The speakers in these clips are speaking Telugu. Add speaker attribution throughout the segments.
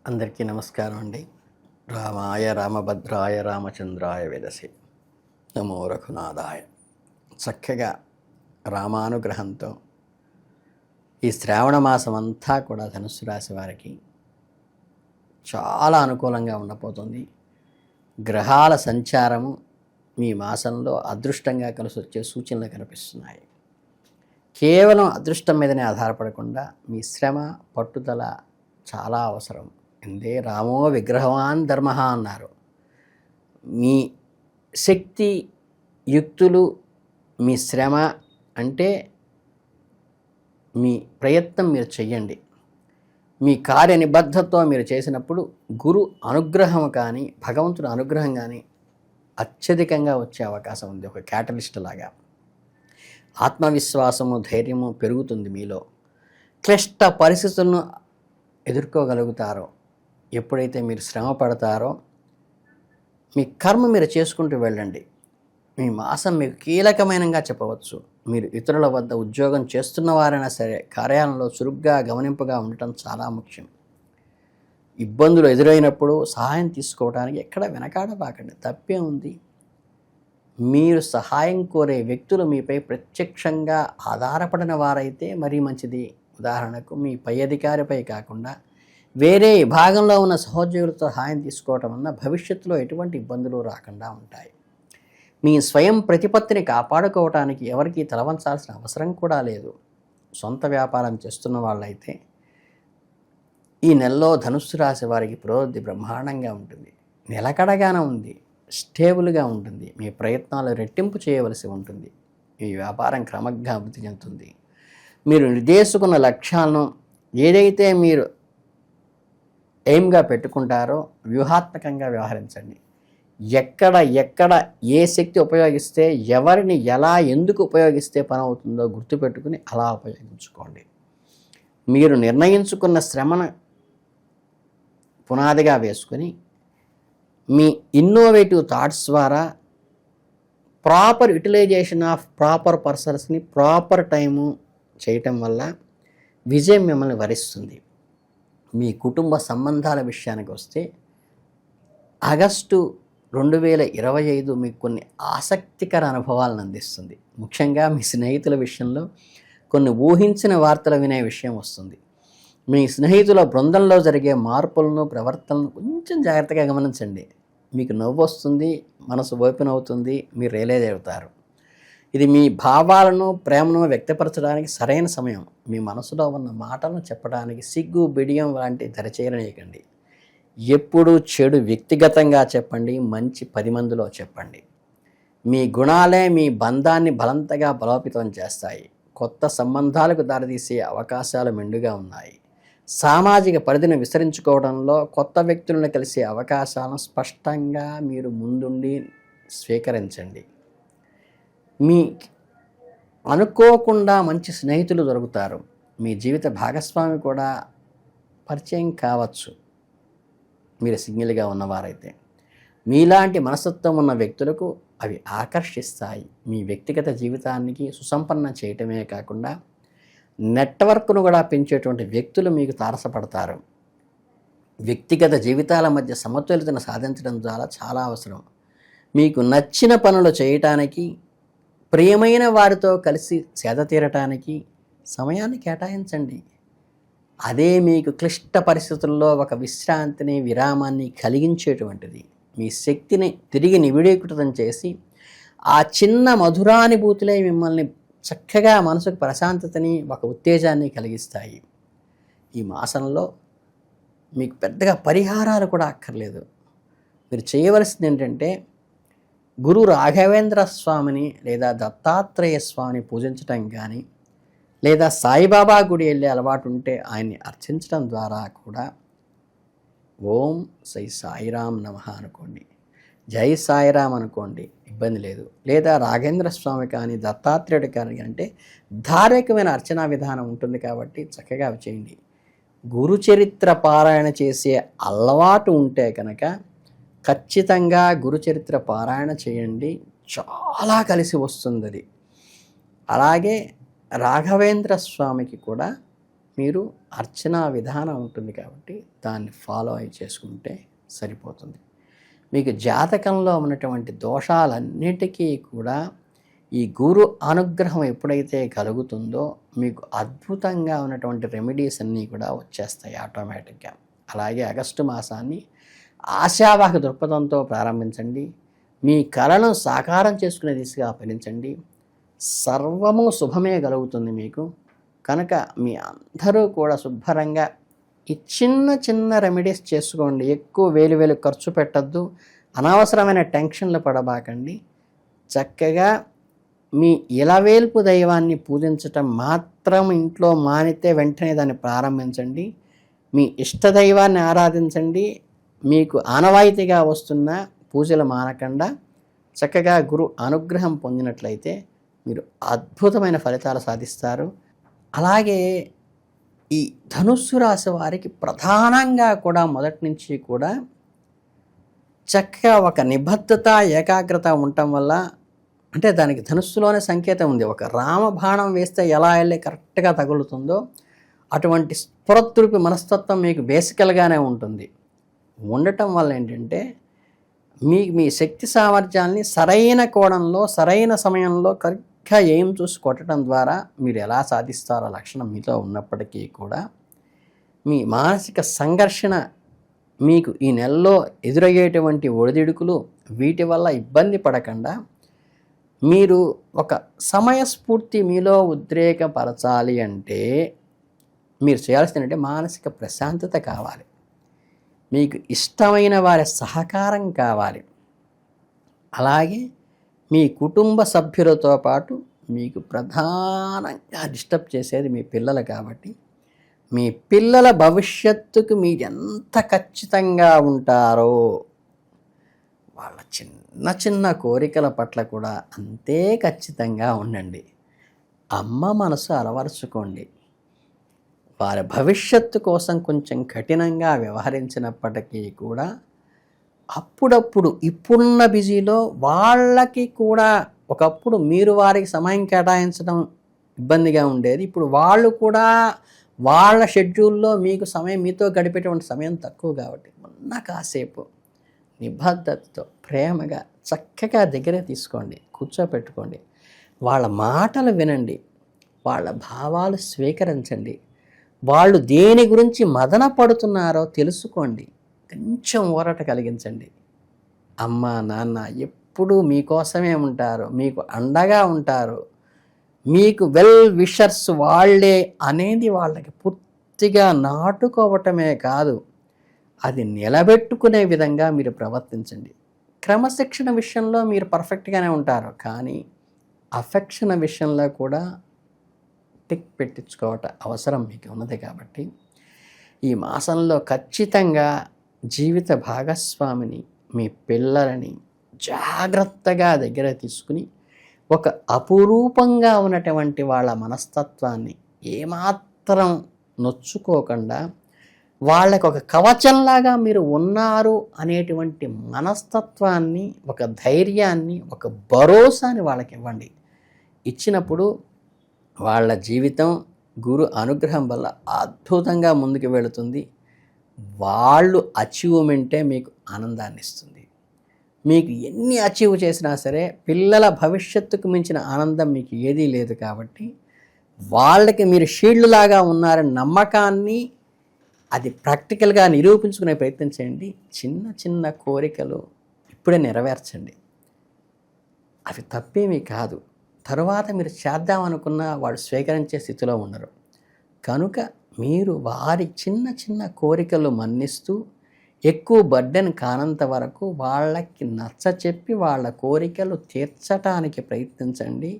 Speaker 1: అందరికీ నమస్కారం అండి. రామాయ రామభద్రాయ రామచంద్రాయ వేదసే నమో రఘునాథాయ. చక్కగా రామానుగ్రహంతో ఈ శ్రావణ మాసం అంతా కూడా ధనుస్సు రాశి వారికి చాలా అనుకూలంగా ఉండబోతుంది. గ్రహాల సంచారము మీ మాసంలో అదృష్టంగా కలిసి వచ్చే సూచనలు కనిపిస్తున్నాయి. కేవలం అదృష్టం మీదనే ఆధారపడకుండా మీ శ్రమ పట్టుదల చాలా అవసరం. ఎందే రామో విగ్రహవాన్ ధర్మ అన్నారు. మీ శక్తి యుక్తులు మీ శ్రమ అంటే మీ ప్రయత్నం మీరు చెయ్యండి. మీ కార్య నిబద్ధతతో మీరు చేసినప్పుడు గురు అనుగ్రహం కానీ భగవంతుడి అనుగ్రహం కానీ అత్యధికంగా వచ్చే అవకాశం ఉంది. ఒక క్యాటలిస్ట్ లాగా ఆత్మవిశ్వాసము ధైర్యము పెరుగుతుంది మీలో. క్లిష్ట పరిస్థితులను ఎదుర్కోగలుగుతారో ఎప్పుడైతే మీరు శ్రమ పడతారో మీ కర్మ మీరు చేసుకుంటూ వెళ్ళండి. మీ మాసం మీకు కీలకమైనగా చెప్పవచ్చు. మీరు ఇతరుల వద్ద ఉద్యోగం చేస్తున్న వారైనా సరే కార్యాలయంలో చురుగ్గా గమనింపుగా ఉండటం చాలా ముఖ్యం. ఇబ్బందులు ఎదురైనప్పుడు సహాయం తీసుకోవడానికి ఎక్కడ వెనకాడబాకండి. తప్పే ఉంది. మీరు సహాయం కోరే వ్యక్తులు మీపై ప్రత్యక్షంగా ఆధారపడిన వారైతే మరీ మంచిది. ఉదాహరణకు మీ పై అధికారిపై కాకుండా వేరే విభాగంలో ఉన్న సహోద్యోగులతో సహాయం తీసుకోవటం వలన భవిష్యత్తులో ఎటువంటి ఇబ్బందులు రాకుండా ఉంటాయి. మీ స్వయం ప్రతిపత్తిని కాపాడుకోవటానికి ఎవరికి తలవంచాల్సిన అవసరం కూడా లేదు. సొంత వ్యాపారం చేస్తున్న వాళ్ళైతే ఈ నెలలో ధనుస్సు రాశి వారికి పురోగతి బ్రహ్మాండంగా ఉంటుంది. నిలకడగానే ఉంది, స్టేబుల్గా ఉంటుంది. మీ ప్రయత్నాలు రెట్టింపు చేయవలసి ఉంటుంది. ఈ వ్యాపారం క్రమంగా అభివృద్ధి చెందుతుంది. మీరు నిర్దేశించుకున్న లక్ష్యాలను ఏదైతే మీరు ఎయిమ్గా పెట్టుకుంటారో వ్యూహాత్మకంగా వ్యవహరించండి. ఎక్కడ ఏ శక్తి ఉపయోగిస్తే ఎవరిని ఎలా ఎందుకు ఉపయోగిస్తే పని అవుతుందో గుర్తుపెట్టుకుని అలా ఉపయోగించుకోండి. మీరు నిర్ణయించుకున్న శ్రమను పునాదిగా వేసుకొని మీ ఇన్నోవేటివ్ థాట్స్ ద్వారా ప్రాపర్ యూటిలైజేషన్ ఆఫ్ ప్రాపర్ పర్సన్స్ని ప్రాపర్ టైము చేయటం వల్ల విజయం మిమ్మల్ని వరిస్తుంది. మీ కుటుంబ సంబంధాల విషయానికి వస్తే ఆగస్టు 2025 మీకు కొన్ని ఆసక్తికర అనుభవాలను అందిస్తుంది. ముఖ్యంగా మీ స్నేహితుల విషయంలో కొన్ని ఊహించిన వార్తలు వినే విషయం వస్తుంది. మీ స్నేహితుల బృందంలో జరిగే మార్పులను ప్రవర్తనను కొంచెం జాగ్రత్తగా గమనించండి. మీకు నవ్వు వస్తుంది, మనసు ఓపెన్ అవుతుంది, మీరు రియలైజ్ అవుతారు. ఇది మీ భావాలను ప్రేమను వ్యక్తపరచడానికి సరైన సమయం. మీ మనసులో ఉన్న మాటలను చెప్పడానికి సిగ్గు బిడియం లాంటి దరిచేరనీయకండి. ఎప్పుడు చెడు వ్యక్తిగతంగా చెప్పండి, మంచి 10 మందిలో చెప్పండి. మీ గుణాలే మీ బంధాన్ని బలంతగా బలోపేతం చేస్తాయి. కొత్త సంబంధాలకు దారితీసే అవకాశాలు మెండుగా ఉన్నాయి. సామాజిక పరిధిని విస్తరించుకోవడంలో కొత్త వ్యక్తులను కలిసే అవకాశాలను స్పష్టంగా మీరు ముందుండి స్వీకరించండి. మీ అనుకోకుండా మంచి స్నేహితులు దొరుకుతారు. మీ జీవిత భాగస్వామి కూడా పరిచయం కావచ్చు మీరు సింగిల్గా ఉన్నవారైతే. మీలాంటి మనస్తత్వం ఉన్న వ్యక్తులకు అవి ఆకర్షిస్తాయి. మీ వ్యక్తిగత జీవితానికి సుసంపన్నం చేయటమే కాకుండా నెట్వర్క్ను కూడా పెంచేటువంటి వ్యక్తులు మీకు తారసపడతారు. వ్యక్తిగత జీవితాల మధ్య సమతుల్యతను సాధించడం ద్వారా చాలా అవసరం. మీకు నచ్చిన పనులు చేయటానికి, ప్రియమైన వారితో కలిసి సేద తీరటానికి సమయాన్ని కేటాయించండి. అదే మీకు క్లిష్ట పరిస్థితుల్లో ఒక విశ్రాంతిని, విరామాన్ని కలిగించేటువంటిది. మీ శక్తిని తిరిగి నివిడీకృతం చేసి ఆ చిన్న మధురానుభూతులే మిమ్మల్ని చక్కగా మనసుకు ప్రశాంతతని, ఒక ఉత్తేజాన్ని కలిగిస్తాయి. ఈ మాసంలో మీకు పెద్దగా పరిహారాలు కూడా అక్కర్లేదు. మీరు చేయవలసింది ఏంటంటే గురు రాఘవేంద్ర స్వామిని లేదా దత్తాత్రేయ స్వామిని పూజించటం కానీ, లేదా సాయిబాబా గుడి వెళ్ళే అలవాటు ఉంటే ఆయన్ని అర్చించడం ద్వారా కూడా ఓం శ్రీ సాయిరామ్ నమః అనుకోండి, జై సాయిరామ్ అనుకోండి, ఇబ్బంది లేదు. లేదా రాఘవేంద్ర స్వామి కానీ దత్తాత్రేయుడు కానీ అంటే ధార్మికమైన అర్చనా విధానం ఉంటుంది కాబట్టి చక్కగా అవి చేయండి. గురు చరిత్ర పారాయణ చేసే అలవాటు ఉంటే కనుక ఖచ్చితంగా గురుచరిత్ర పారాయణ చేయండి. చాలా కలిసి వస్తుంది అది. అలాగే రాఘవేంద్ర స్వామికి కూడా మీరు అర్చనా విధానం ఉంటుంది కాబట్టి దాన్ని ఫాలో అయి చేసుకుంటే సరిపోతుంది. మీకు జాతకంలో ఉన్నటువంటి దోషాలన్నిటికీ కూడా ఈ గురు అనుగ్రహం ఎప్పుడైతే కలుగుతుందో మీకు అద్భుతంగా ఉన్నటువంటి రెమెడీస్ అన్నీ కూడా వచ్చేస్తాయి ఆటోమేటిక్గా. అలాగే ఆగస్టు మాసాన్ని ఆశావాహక దృక్పథంతో ప్రారంభించండి. మీ కలను సాకారం చేసుకునే దిశగా ఫలించండి. సర్వము శుభమే కలుగుతుంది మీకు. కనుక మీ అందరూ కూడా శుభ్రంగా ఈ చిన్న చిన్న రెమెడీస్ చేసుకోండి. ఎక్కువ వేలు ఖర్చు పెట్టద్దు. అనవసరమైన టెన్షన్లు పడబాకండి. చక్కగా మీ ఇలవేల్పు దైవాన్ని పూజించటం మాత్రం ఇంట్లో మానితే వెంటనే దాన్ని ప్రారంభించండి. మీ ఇష్టదైవాన్ని ఆరాధించండి. మీకు ఆనవాయితీగా వస్తున్న పూజలు మానకుండా చక్కగా గురు అనుగ్రహం పొందినట్లయితే మీరు అద్భుతమైన ఫలితాలు సాధిస్తారు. అలాగే ఈ ధనుస్సు రాశి వారికి ప్రధానంగా కూడా మొదటి నుంచి కూడా చక్కగా ఒక నిబద్ధత, ఏకాగ్రత ఉండటం వల్ల, అంటే దానికి ధనుస్సులోనే సంకేతం ఉంది. ఒక రామబాణం వేస్తే ఎలా వెళ్ళి కరెక్ట్గా తగులుతుందో అటువంటి స్ఫురద్రూపి మనస్తత్వం మీకు బేసికల్గానే ఉంటుంది. ఉండటం వల్ల ఏంటంటే మీ శక్తి సామర్థ్యాల్ని సరైన కోణంలో సరైన సమయంలో కరెక్ట్గా ఏం చూసి కొట్టడం ద్వారా మీరు ఎలా సాధిస్తారో లక్షణం మీతో ఉన్నప్పటికీ కూడా మీ మానసిక సంఘర్షణ మీకు ఈ నెలలో ఎదురయ్యేటువంటి ఒడిదుడుకులు వీటి వల్ల ఇబ్బంది పడకుండా మీరు ఒక సమయస్ఫూర్తి మీలో ఉద్రేకపరచాలి అంటే మీరు చేయాల్సిందంటే మానసిక ప్రశాంతత కావాలి. మీకు ఇష్టమైన వారి సహకారం కావాలి. అలాగే మీ కుటుంబ సభ్యులతో పాటు మీకు ప్రధానంగా డిస్టర్బ్ చేసేది మీ పిల్లలు కాబట్టి మీ పిల్లల భవిష్యత్తుకు మీరు ఎంత ఖచ్చితంగా ఉంటారో వాళ్ళ చిన్న చిన్న కోరికల పట్ల కూడా అంతే ఖచ్చితంగా ఉండండి. అమ్మ మనసు అలవరుచుకోండి. వారి భవిష్యత్తు కోసం కొంచెం కఠినంగా వ్యవహరించినప్పటికీ కూడా అప్పుడప్పుడు ఇప్పుడున్న బిజీలో వాళ్ళకి కూడా ఒకప్పుడు మీరు వారికి సమయం కేటాయించడం ఇబ్బందిగా ఉండేది. ఇప్పుడు వాళ్ళు కూడా వాళ్ళ షెడ్యూల్లో మీకు సమయం మీతో గడిపేటువంటి సమయం తక్కువ కాబట్టి మొన్న కాసేపు నిబద్ధతతో ప్రేమగా చక్కగా దగ్గరే తీసుకోండి, కూర్చోపెట్టుకోండి. వాళ్ళ మాటలు వినండి, వాళ్ళ భావాలు స్వీకరించండి. వాళ్ళు దేని గురించి మదన పడుతున్నారో తెలుసుకోండి. కొంచెం ఊరట కలిగించండి. అమ్మ నాన్న ఎప్పుడూ మీకోసమే ఉంటారు, మీకు అండగా ఉంటారు, మీకు వెల్ విషర్స్ వాళ్ళే అనేది వాళ్ళకి పూర్తిగా నాటుకోవటమే కాదు, అది నిలబెట్టుకునే విధంగా మీరు ప్రవర్తించండి. క్రమశిక్షణ విషయంలో మీరు పర్ఫెక్ట్గానే ఉంటారు, కానీ అఫెక్షన్ విషయంలో కూడా టిక్ పెట్టించుకోవటం అవసరం మీకు ఉన్నది. కాబట్టి ఈ మాసంలో ఖచ్చితంగా జీవిత భాగస్వామిని, మీ పిల్లలని జాగ్రత్తగా దగ్గర తీసుకుని ఒక అపురూపంగా ఉన్నటువంటి వాళ్ళ మనస్తత్వాన్ని ఏమాత్రం నొచ్చుకోకుండా వాళ్ళకు ఒక కవచంలాగా మీరు ఉన్నారు అనేటువంటి మనస్తత్వాన్ని, ఒక ధైర్యాన్ని, ఒక భరోసాని వాళ్ళకి ఇవ్వండి. ఇచ్చినప్పుడు వాళ్ళ జీవితం గురు అనుగ్రహం వల్ల అద్భుతంగా ముందుకు వెళుతుంది. వాళ్ళు అచీవ్మెంటే మీకు ఆనందాన్ని ఇస్తుంది. మీకు ఎన్ని అచీవ్ చేసినా సరే పిల్లల భవిష్యత్తుకు మించిన ఆనందం మీకు ఏదీ లేదు. కాబట్టి వాళ్ళకి మీరు షీల్డ్ లాగా ఉన్నారని నమ్మకాన్ని అది ప్రాక్టికల్గా నిరూపించుకునే ప్రయత్నం చేయండి. చిన్న చిన్న కోరికలు ఇప్పుడే నెరవేర్చండి. అవి తప్పేమీ కాదు. తరువాత మీరు చేద్దామనుకున్న వాడు స్వీకరించే స్థితిలో ఉండరు. కనుక మీరు వారి చిన్న చిన్న కోరికలు మన్నిస్తూ ఎక్కువ బర్డెన్ కానంత వరకు వాళ్ళకి నచ్చచెప్పి వాళ్ళ కోరికలు తీర్చటానికి ప్రయత్నించండి.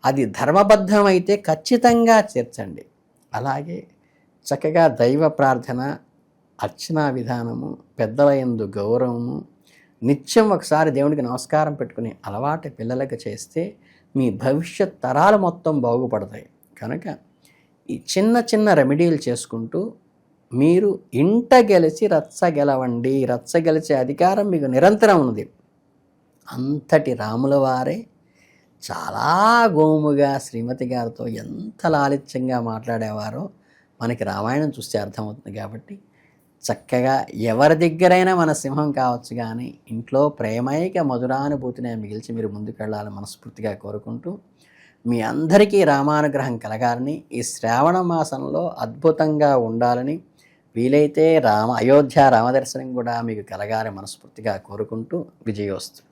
Speaker 1: అది ధర్మబద్ధమైతే ఖచ్చితంగా తీర్చండి. అలాగే చక్కగా దైవ ప్రార్థన, అర్చనా విధానము, పెద్దల యందు గౌరవము, నిత్యం ఒకసారి దేవుడికి నమస్కారం పెట్టుకునే అలవాటు పిల్లలకు చేస్తే మీ భవిష్యత్ తరాలు మొత్తం బాగుపడతాయి. కనుక ఈ చిన్న చిన్న రెమెడీలు చేసుకుంటూ మీరు ఇంట గెలిచి రచ్చ గెలవండి. రచ్చ గెలిచే అధికారం మీకు నిరంతరం ఉన్నది. అంతటి రాముల వారే చాలా గోముగా శ్రీమతి గారితో ఎంత లాలిత్యంగా మాట్లాడేవారో మనకి రామాయణం చూస్తే అర్థమవుతుంది. కాబట్టి చక్కగా ఎవరి దగ్గరైనా మన సింహం కావచ్చు కానీ ఇంట్లో ప్రేమైక మధురానుభూతిని మిగిల్చి మీరు ముందుకెళ్ళాలని మనస్ఫూర్తిగా కోరుకుంటూ, మీ అందరికీ రామానుగ్రహం కలగాలని, ఈ శ్రావణ మాసంలో అద్భుతంగా ఉండాలని, వీలైతే అయోధ్య రామదర్శనం కూడా మీకు కలగాలని మనస్ఫూర్తిగా కోరుకుంటూ విజయోస్తు.